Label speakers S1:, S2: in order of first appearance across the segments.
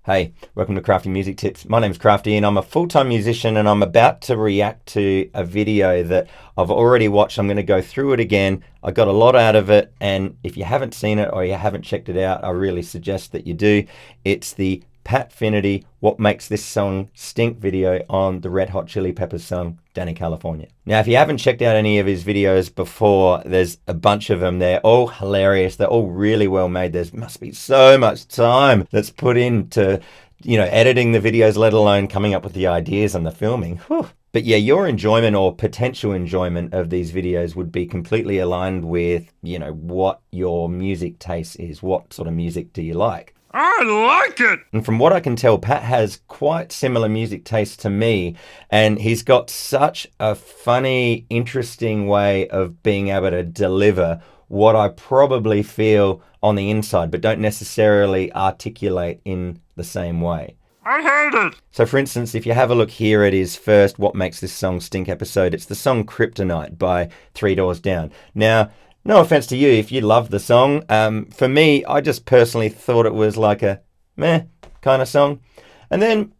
S1: Hey, welcome to Crafty Music Tips. My name's Crafty and I'm a full-time musician and I'm about to react to a video that I've already watched. I'm going to go through it again. I got a lot out of it, and if you haven't seen it or you haven't checked it out, I really suggest that you do. It's the Patfinity What Makes This Song Stink video on the Red Hot Chili Peppers song Dani California. Now, if you haven't checked out any of his videos before, there's a bunch of them. They're all hilarious. They're all really well made. There must be so much time that's put into, editing the videos, let alone coming up with the ideas and the filming. Whew. But yeah, your enjoyment or potential enjoyment of these videos would be completely aligned with, what your music taste is. What sort of music do you like?
S2: I like it!
S1: And from what I can tell, Pat has quite similar music tastes to me, and he's got such a funny, interesting way of being able to deliver what I probably feel on the inside, but don't necessarily articulate in the same way.
S2: I hate it!
S1: So for instance, if you have a look here at his first What Makes This Song Stink episode, it's the song Kryptonite by 3 Doors Down. Now, no offense to you if you love the song. For me, I just personally thought it was like a meh kind of song. And then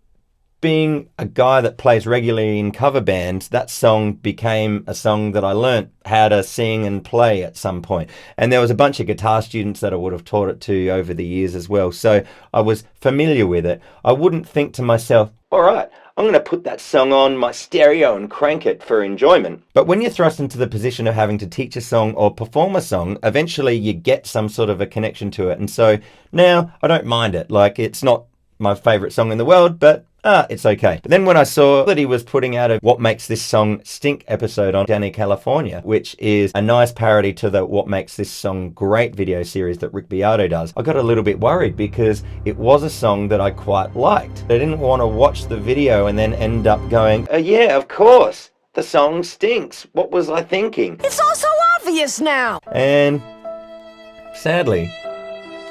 S1: being a guy that plays regularly in cover bands, that song became a song that I learnt how to sing and play at some point. And there was a bunch of guitar students that I would have taught it to over the years as well. So I was familiar with it. I wouldn't think to myself, all right, I'm going to put that song on my stereo and crank it for enjoyment. But when you're thrust into the position of having to teach a song or perform a song, eventually you get some sort of a connection to it. And so now I don't mind it. Like, it's not my favorite song in the world, but it's okay. But then when I saw that he was putting out a What Makes This Song Stink episode on Dani California, which is a nice parody to the What Makes This Song Great video series that Beato does, I got a little bit worried because it was a song that I quite liked. I didn't want to watch the video and then end up going, oh yeah, of course, the song stinks. What was I thinking?
S3: It's all so obvious now.
S1: And sadly,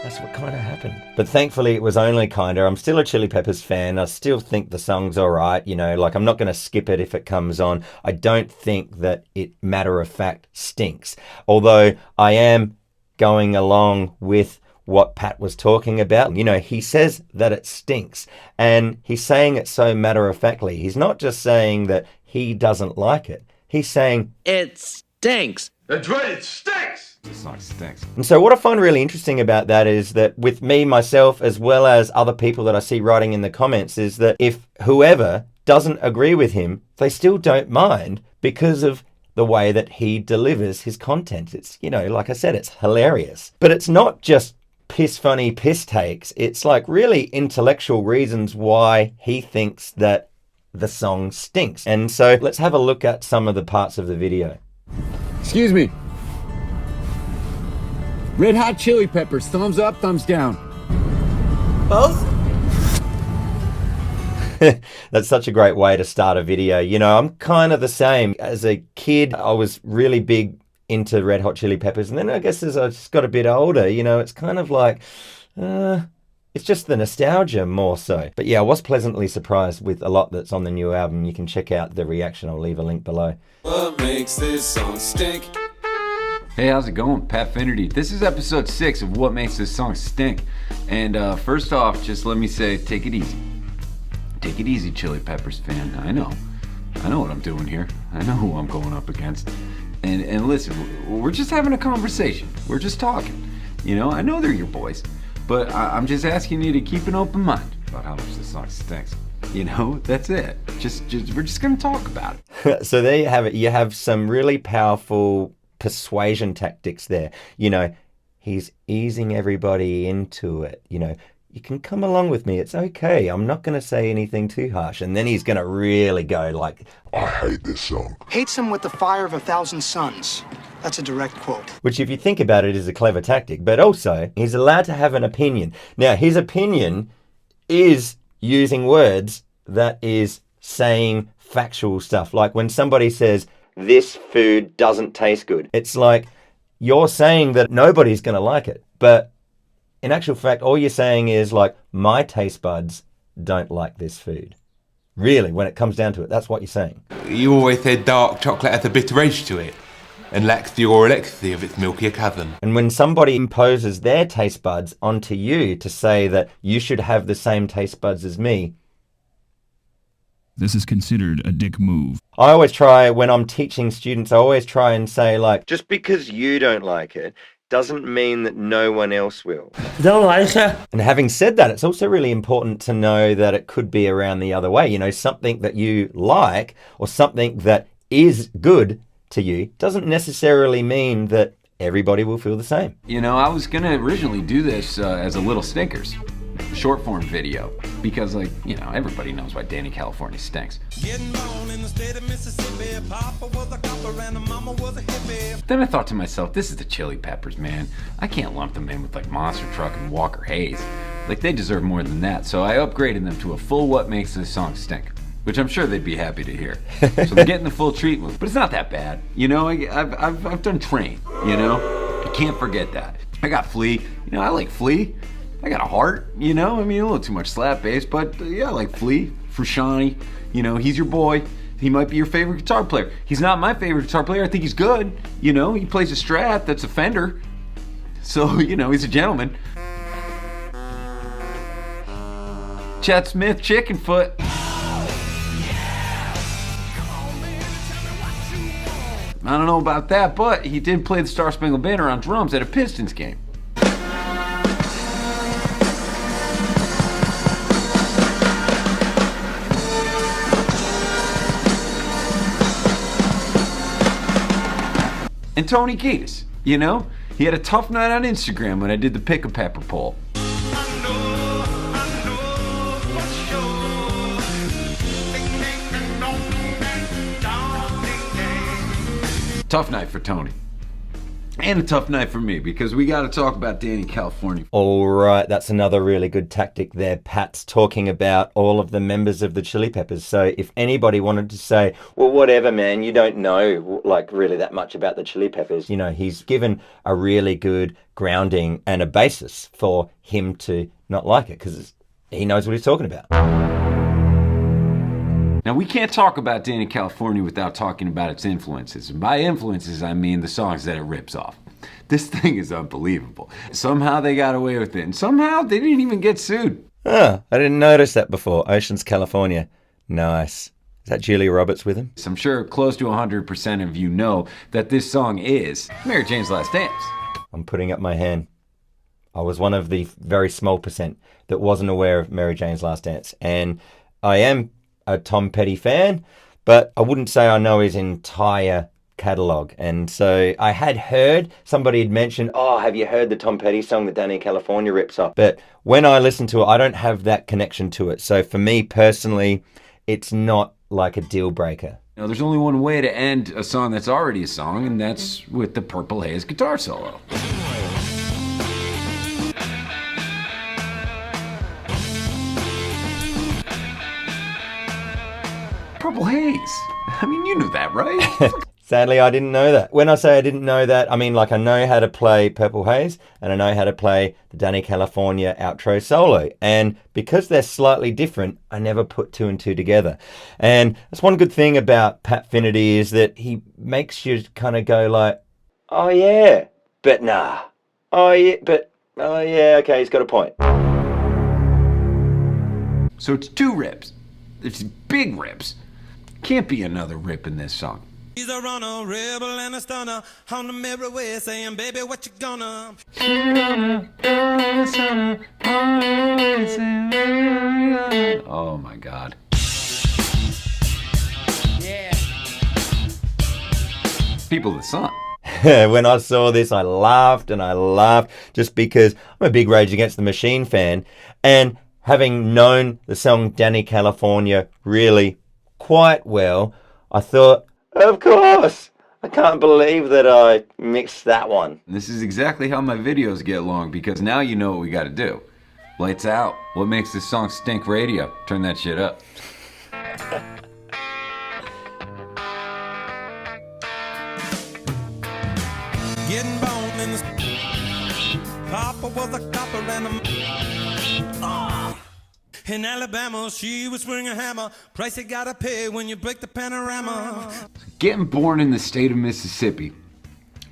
S1: that's what kind of happened. But thankfully it was only kind of. I'm still a Chili Peppers fan. I still think the song's all right. Like, I'm not going to skip it if it comes on. I don't think that it, matter of fact, stinks. Although I am going along with what Pat was talking about. He says that it stinks. And he's saying it so matter of factly. He's not just saying that he doesn't like it. He's saying
S4: it stinks.
S2: That's right, it stinks!
S4: This song stinks.
S1: And so what I find really interesting about that is that with me, myself, as well as other people that I see writing in the comments, is that if whoever doesn't agree with him, they still don't mind because of the way that he delivers his content. It's, like I said, it's hilarious. But it's not just piss funny piss takes. It's like really intellectual reasons why he thinks that the song stinks. And so let's have a look at some of the parts of the video.
S5: Excuse me. Red Hot Chili Peppers, thumbs up, thumbs down.
S3: Both?
S1: That's such a great way to start a video. I'm kind of the same. As a kid, I was really big into Red Hot Chili Peppers. And then I guess as I just got a bit older, it's kind of like, it's just the nostalgia more so. But yeah, I was pleasantly surprised with a lot that's on the new album. You can check out the reaction. I'll leave a link below.
S6: What makes this song stink?
S4: Hey, how's it going? Patfinity. This is episode 6 of What Makes This Song Stink. And first off, just let me say, take it easy. Take it easy, Chili Peppers fan. I know what I'm doing here. I know who I'm going up against. And listen, we're just having a conversation. We're just talking. I know they're your boys, but I'm just asking you to keep an open mind about how much this song stinks. That's it. We're just gonna talk about it.
S1: So there you have it. You have some really powerful persuasion tactics there. He's easing everybody into it. You can come along with me. It's okay. I'm not going to say anything too harsh. And then he's going to really go like,
S7: I hate this song.
S8: Hates him with the fire of 1,000 suns. That's a direct quote.
S1: Which, if you think about it, is a clever tactic. But also, he's allowed to have an opinion. Now, his opinion is using words that is saying factual stuff. Like when somebody says, this food doesn't taste good. It's like you're saying that nobody's going to like it. But in actual fact, all you're saying is like, my taste buds don't like this food. Really, when it comes down to it, that's what you're saying.
S6: You always said dark chocolate has a bitter edge to it.
S7: and lacks the oralexity of its milkier cousin.
S1: And when somebody imposes their taste buds onto you to say that you should have the same taste buds as me,
S9: this is considered a dick move.
S1: I always try, when I'm teaching students, I always try and say, like, just because you don't like it doesn't mean that no one else will.
S10: Don't like it.
S1: And having said that, it's also really important to know that it could be around the other way. You know, something that you like or something that is good to you doesn't necessarily mean that everybody will feel the same.
S4: You know, I was gonna originally do this as a Little Stinkers short form video because, like, you know, everybody knows why Dani California stinks.
S11: Getting born in the state of Mississippi, Papa was a copper and Mama was a hippie.
S4: Then I thought to myself, this is the Chili Peppers, man. I can't lump them in with like Monster Truck and Walker Hayes. Like, they deserve more than that. So I upgraded them to a full What Makes This Song Stink, which I'm sure they'd be happy to hear. So they're getting the full treatment, but it's not that bad. You know, I've done Train, you know? I can't forget that. I got Flea, you know, I like Flea. I got a heart, you know? I mean, a little too much slap bass, but yeah, I like Flea. Frusciante, you know, he's your boy. He might be your favorite guitar player. He's not my favorite guitar player. I think he's good, you know? He plays a Strat that's a Fender. So, you know, he's a gentleman. Chet Smith, Chicken Foot. I don't know about that, but he did play the Star Spangled Banner on drums at a Pistons game. And Tony Kiedis, you know? He had a tough night on Instagram when I did the Pick a Pepper poll. Tough night for Tony. And a tough night for me, because we got to talk about Dani California.
S1: All right, that's another really good tactic there. Pat's talking about all of the members of the Chili Peppers. So if anybody wanted to say, well, whatever, man, you don't know, like, really that much about the Chili Peppers, you know, he's given a really good grounding and a basis for him to not like it, because he knows what he's talking about.
S4: Now, we can't talk about Dani California without talking about its influences. And by influences, I mean the songs that it rips off. This thing is unbelievable. Somehow they got away with it, and somehow they didn't even get sued.
S1: Oh, I didn't notice that before. Oceans, California. Nice. Is that Julia Roberts with him?
S4: I'm sure close to 100% of you know that this song is Mary Jane's Last Dance.
S1: I'm putting up my hand. I was one of the very small percent that wasn't aware of Mary Jane's Last Dance. And I am a Tom Petty fan, but I wouldn't say I know his entire catalogue. And so I had heard, somebody had mentioned, oh, have you heard the Tom Petty song that Dani California rips off? But when I listen to it, I don't have that connection to it. So for me personally, it's not like a deal breaker.
S4: Now, there's only one way to end a song that's already a song, and that's with the Purple Haze guitar solo. Purple Haze. I mean, you knew that, right?
S1: Sadly, I didn't know that. When I say I didn't know that, I mean, like, I know how to play Purple Haze and I know how to play the Dani California outro solo. And because they're slightly different, I never put two and two together. And that's one good thing about Patfinity is that he makes you kind of go like, oh yeah, but nah. Oh yeah, but, oh yeah, okay, he's got a point.
S4: So it's two rips. It's big rips. Can't be another rip in this song.
S11: He's a runner, rebel and a stunner, on the merry way saying, baby, what you gonna?
S4: Oh my God.
S11: Yeah.
S4: People of the Sun.
S1: When I saw this, I laughed and I laughed just because I'm a big Rage Against the Machine fan. And having known the song Dani California really quite well, I thought, of course, I can't believe that I mixed that one.
S4: This is exactly how my videos get long, because now you know what we gotta do. Lights out. What makes this song stink radio? Turn that shit up.
S11: Getting born in the Papa was a copper and in Alabama, she would swing a hammer. Price you gotta pay when you break the panorama.
S4: Getting born in the state of Mississippi.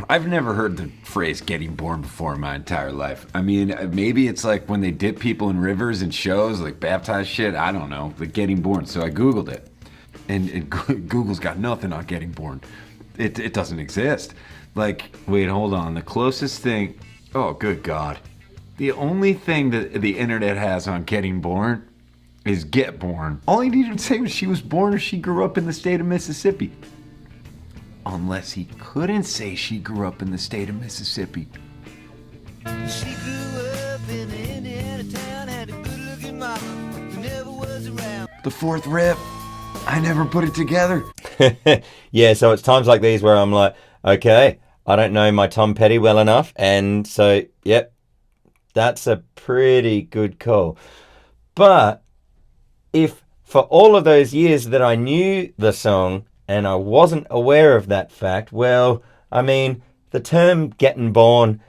S4: I've never heard the phrase getting born before in my entire life. I mean, maybe it's like when they dip people in rivers and shows, like baptized shit. I don't know, like getting born. So I Googled it. And Google's got nothing on getting born. It doesn't exist. Like, wait, hold on. The closest thing, oh, good God. The only thing that the internet has on getting born is get born. All he needed to say was she was born or she grew up in the state of Mississippi. Unless he couldn't say she grew up in the state of Mississippi.
S11: She grew up in an Indiana town, had a good-looking mama who never was around.
S4: The fourth rip. I never put it together.
S1: Yeah, so it's times like these where I'm like, okay, I don't know my Tom Petty well enough. And so, yep, that's a pretty good call. But if for all of those years that I knew the song and I wasn't aware of that fact, well, I mean, the term getting born,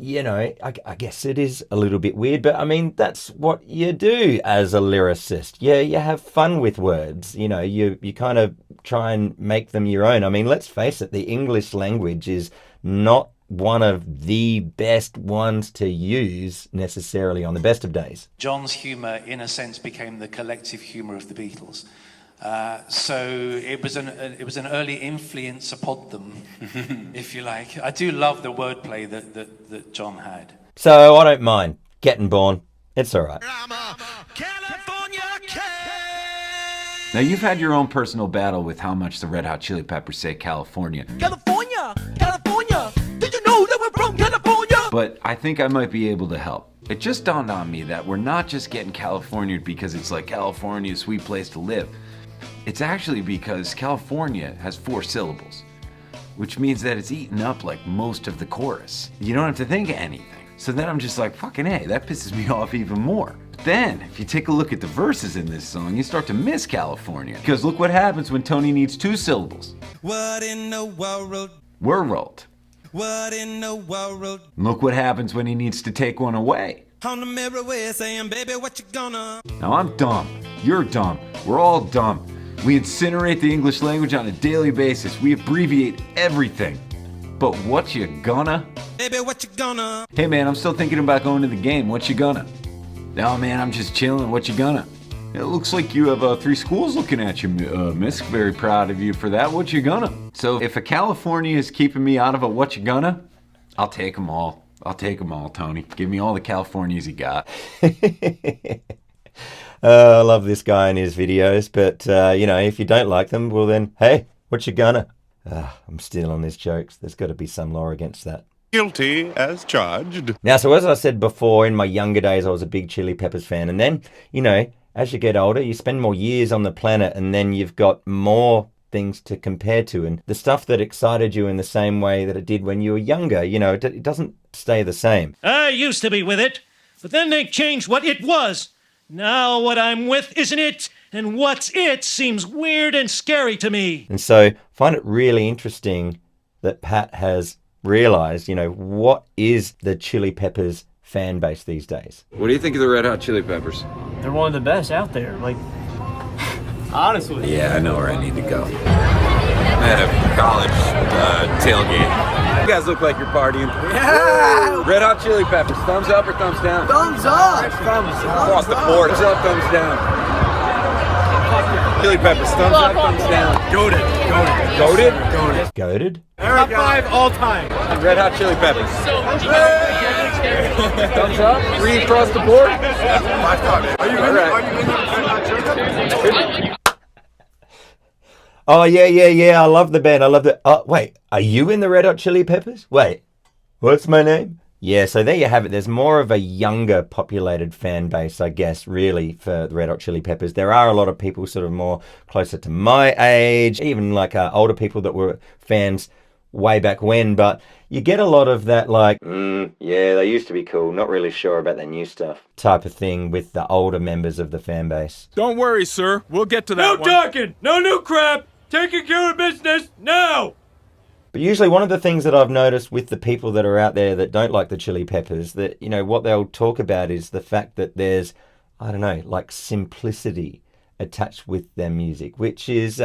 S1: you know, I guess it is a little bit weird, but I mean, that's what you do as a lyricist. Yeah, you have fun with words. You know, you kind of try and make them your own. I mean, let's face it, the English language is not one of the best ones to use necessarily on the best of days.
S10: John's humour, in a sense, became the collective humour of the Beatles. So it was an early influence upon them, if you like. I do love the wordplay that John had.
S1: So I don't mind getting born. It's all right.
S11: California cat.
S4: Now, you've had your own personal battle with how much the Red Hot Chili Peppers say California.
S11: California, California. Did you know that we're from California?
S4: But I think I might be able to help. It just dawned on me that we're not just getting California because it's like California, a sweet place to live. It's actually because California has 4 syllables, which means that it's eaten up like most of the chorus. You don't have to think of anything. So then I'm just like, fucking A, that pisses me off even more. But then, if you take a look at the verses in this song, you start to miss California. Because look what happens when Tony needs 2 syllables.
S11: What in the world?
S4: World.
S11: What in the world?
S4: Look what happens when he needs to take one away.
S11: On the mirror way saying, baby, what you gonna?
S4: Now I'm dumb. You're dumb. We're all dumb. We incinerate the English language on a daily basis. We abbreviate everything. But what you gonna?
S11: Baby, what you gonna?
S4: Hey man, I'm still thinking about going to the game. What you gonna? No man, I'm just chilling. What you gonna? It looks like you have 3 schools looking at you, miss. Very proud of you for that. What you gonna? So if a California is keeping me out of a what you gonna, I'll take them all. I'll take them all, Tony. Give me all the Californias you got.
S1: I love this guy and his videos, but, you know, if you don't like them, well then, hey, what you gonna? I'm still on his jokes. There's got to be some law against that.
S2: Guilty as charged.
S1: Now, so as I said before, in my younger days, I was a big Chili Peppers fan. And then, you know, as you get older, you spend more years on the planet and then you've got more things to compare to. And the stuff that excited you in the same way that it did when you were younger, you know, it doesn't stay the same.
S12: I used to be with it, but then they changed what it was. Now what I'm with isn't it, and what's it seems weird and scary to me.
S1: And so I find it really interesting that Pat has realized, you know, what is the Chili Peppers fan base these days?
S4: What do you think of the Red Hot Chili Peppers?
S13: They're one of the best out there, like, honestly.
S4: Yeah, I know where I need to go.
S7: At a college tailgate.
S4: You guys look like you're partying. Yeah! Red Hot Chili Peppers, thumbs up or thumbs down?
S3: Thumbs up!
S4: Across the board. Thumbs up, thumbs down. Chili Peppers, thumbs up, thumbs down.
S13: Goated.
S4: Goated?
S1: Goated? Goated?
S13: Top 5 all time.
S4: Red Hot Chili Peppers. Thumbs up, 3 across the board. 5 times. Are you in there?
S1: Oh, yeah. I love the band. I love the... Oh, wait. Are you in the Red Hot Chili Peppers? Wait. What's my name? Yeah, so there you have it. There's more of a younger populated fan base, I guess, really, for the Red Hot Chili Peppers. There are a lot of people sort of more closer to my age, even like older people that were fans way back when. But you get a lot of that like, yeah, they used to be cool. Not really sure about their new stuff type of thing with the older members of the fan base.
S14: Don't worry, sir. We'll get to that one.
S12: No talking! No new crap! Taking care of business now!
S1: But usually one of the things that I've noticed with the people that are out there that don't like the Chili Peppers, that, you know, what they'll talk about is the fact that there's, I don't know, like simplicity attached with their music, which is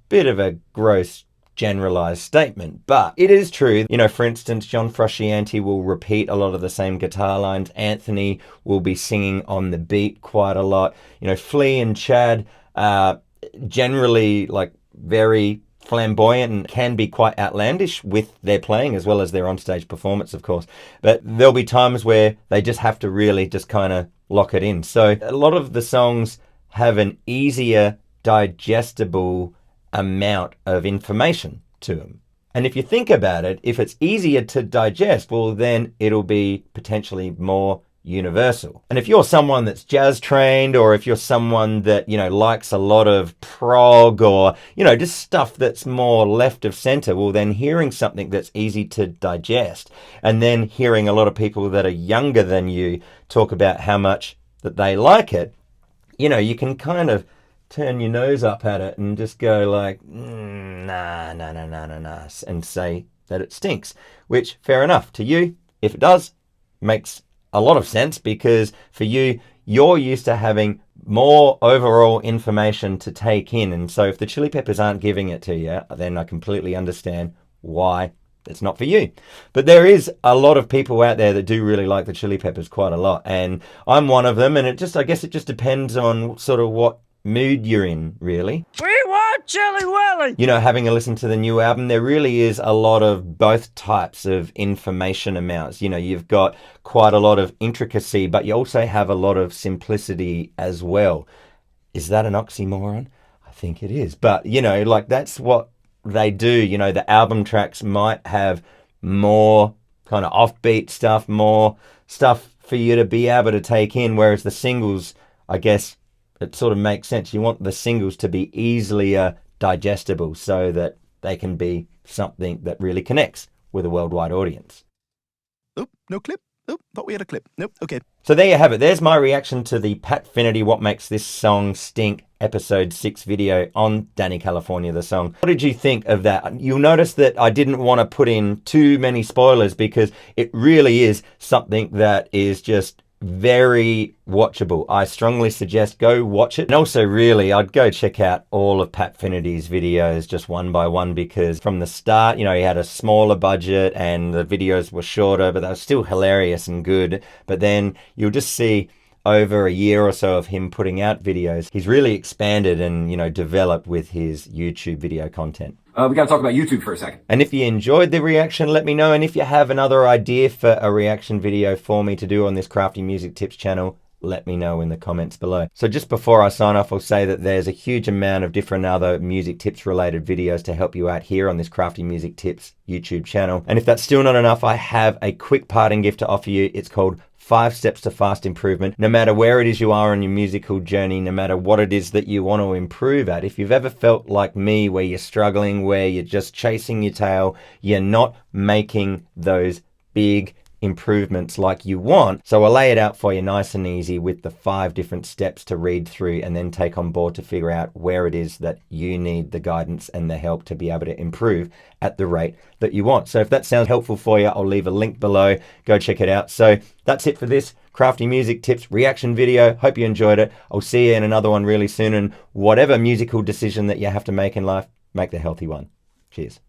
S1: bit of a gross generalized statement. But it is true, you know, for instance, John Frusciante will repeat a lot of the same guitar lines. Anthony will be singing on the beat quite a lot. You know, Flea and Chad are generally like very flamboyant and can be quite outlandish with their playing as well as their onstage performance, of course. But there'll be times where they just have to really just kind of lock it in. So a lot of the songs have an easier digestible amount of information to them. And if you think about it, if it's easier to digest, well, then it'll be potentially more universal. And if you're someone that's jazz trained, or if you're someone that, you know, likes a lot of prog, or, you know, just stuff that's more left of center, well, then hearing something that's easy to digest, and then hearing a lot of people that are younger than you talk about how much that they like it, you know, you can kind of turn your nose up at it and just go like, nah, and say that it stinks, which, fair enough, to you, if it does, makes a lot of sense, because for you, you're used to having more overall information to take in. And so if the Chili Peppers aren't giving it to you, then I completely understand why it's not for you. But there is a lot of people out there that do really like the Chili Peppers quite a lot. And I'm one of them. And I guess it just depends on sort of what mood you're in, really.
S3: We want Chili Willy!
S1: You know, having a listen to the new album, there really is a lot of both types of information amounts. You know, you've got quite a lot of intricacy, but you also have a lot of simplicity as well. Is that an oxymoron? I think it is. But, you know, like, that's what they do. You know, the album tracks might have more kind of offbeat stuff, more stuff for you to be able to take in, whereas the singles, I guess, it sort of makes sense. You want the singles to be easily digestible so that they can be something that really connects with a worldwide audience.
S15: Oh, no clip. Oh, thought we had a clip. Nope, okay.
S1: So there you have it. There's my reaction to the Patfinity What Makes This Song Stink episode 6 video on Dani California, the song. What did you think of that? You'll notice that I didn't want to put in too many spoilers, because it really is something that is just very watchable. I strongly suggest go watch it. And also, really, I'd go check out all of Patfinity's videos just one by one, because from the start, you know, he had a smaller budget and the videos were shorter, but they were still hilarious and good. But then you'll just see over a year or so of him putting out videos, he's really expanded and, you know, developed with his YouTube video content.
S4: We got to talk about YouTube for a second.
S1: And if you enjoyed the reaction, let me know. And if you have another idea for a reaction video for me to do on this Crafty Music Tips channel, let me know in the comments below. So just before I sign off, I'll say that there's a huge amount of different other music tips related videos to help you out here on this Crafty Music Tips YouTube channel. And if that's still not enough, I have a quick parting gift to offer you. It's called 5 Steps to Fast Improvement. No matter where it is you are on your musical journey, no matter what it is that you want to improve at, if you've ever felt like me, where you're struggling, where you're just chasing your tail, you're not making those big improvements like you want. So I'll lay it out for you nice and easy with the 5 different steps to read through and then take on board to figure out where it is that you need the guidance and the help to be able to improve at the rate that you want. So if that sounds helpful for you, I'll leave a link below. Go check it out. So that's it for this Crafty Music Tips reaction video. Hope you enjoyed it. I'll see you in another one really soon. And whatever musical decision that you have to make in life, make the healthy one. Cheers.